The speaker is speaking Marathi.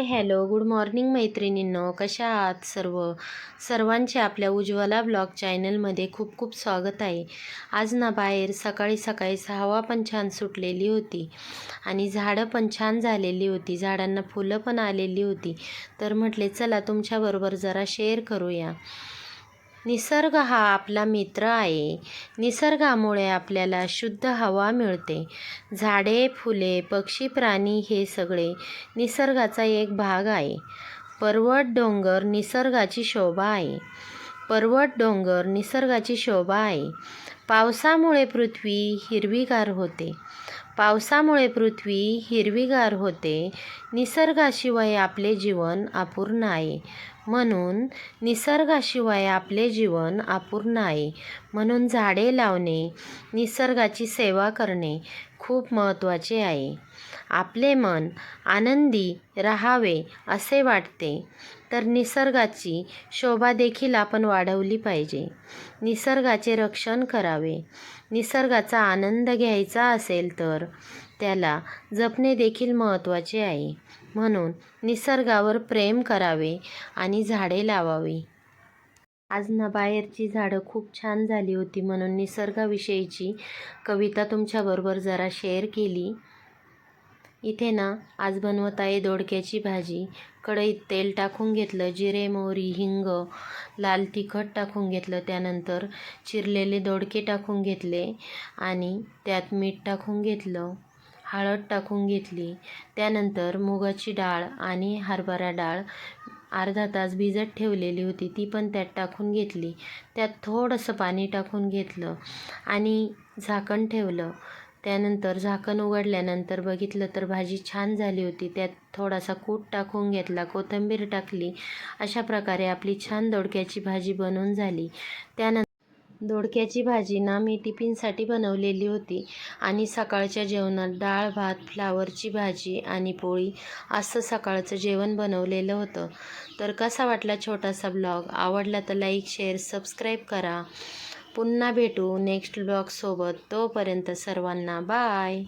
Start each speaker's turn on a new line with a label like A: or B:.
A: हाय हॅलो गुड मॉर्निंग मैत्रिणींनो, कशा आहात सर्वांचे आपल्या उज्ज्वला ब्लॉग चॅनलमध्ये खूप खूप स्वागत आहे. आज ना बाहेर सकाळी सकाळी हवा पण छान सुटलेली होती आणि झाडं पण छान झालेली होती, झाडांना फुलं पण आलेली होती. तर म्हटले चला तुमच्याबरोबर जरा शेअर करूया. निसर्ग हा आपला मित्र आहे. निसर्गामुळे आपल्याला शुद्ध हवा मिळते. झाडे, फुले, पक्षी, प्राणी हे सगळे निसर्गाचा एक भाग आहे. पर्वत, डोंगर निसर्गाची शोभा आहे. पर्वत, डोंगर निसर्गाची शोभा आहे. पावसामुळे पृथ्वी हिरवीगार होते. पावसामुळे पृथ्वी हिरवीगार होते. निसर्गाशिवाय आपले जीवन अपूर्ण आहे. म्हणून निसर्गाशिवाय आपले जीवन अपूर्ण आहे. म्हणून झाडे लावणे, निसर्गाची सेवा करणे खूप महत्त्वाचे आहे. आपले मन आनंदी राहावे असे वाटते तर निसर्गाची शोभा देखील आपण वाढवली पाहिजे. निसर्गाचे रक्षण करावे. निसर्गाचा आनंद घ्यायचा असेल तर त्याला जपणे देखील महत्त्वाचे आहे. म्हणून निसर्गावर प्रेम करावे आणि झाडे लावावी. आज ना बाहेरची झाडं खूप छान झाली होती म्हणून निसर्गाविषयीची कविता तुमच्याबरोबर जरा शेअर केली. इथे ना आज बनवत आहे दोडक्याची भाजी. कढईत तेल टाकून घेतलं, जिरे, मोहरी, हिंग, लाल तिखट टाकून घेतलं. त्यानंतर चिरलेले दोडके टाकून घेतले आणि त्यात मीठ टाकून घेतलं, हळद टाकून घेतली. त्यानंतर मुगाची डाळ आणि हरभरा डाळ अर्धा तास भिजत ठेवलेली होती, ती पण त्यात टाकून घेतली. त्यात थोडंसं पाणी टाकून घेतलं आणि झाकण ठेवलं. त्यानंतर झाकण उघडल्यानंतर बघितलं तर भाजी छान झाली होती. त्यात थोडासा कूट टाकून घेतला, कोथिंबीर टाकली. अशा प्रकारे आपली छान दोडक्याची भाजी बनवून झाली. त्यानंतर दोडक्याची भाजी ना मी टिफिनसाठी बनवलेली होती आणि सकाळच्या जेवणात डाळ, भात, फ्लावरची भाजी आणि पोळी असं सकाळचं जेवण बनवलेलं होतं. तर कसा वाटला छोटासा ब्लॉग? आवडला तर लाईक, शेअर, सबस्क्राईब करा. पुन्हा भेटू नेक्स्ट ब्लॉगसोबत. तोपर्यंत सर्वांना बाय.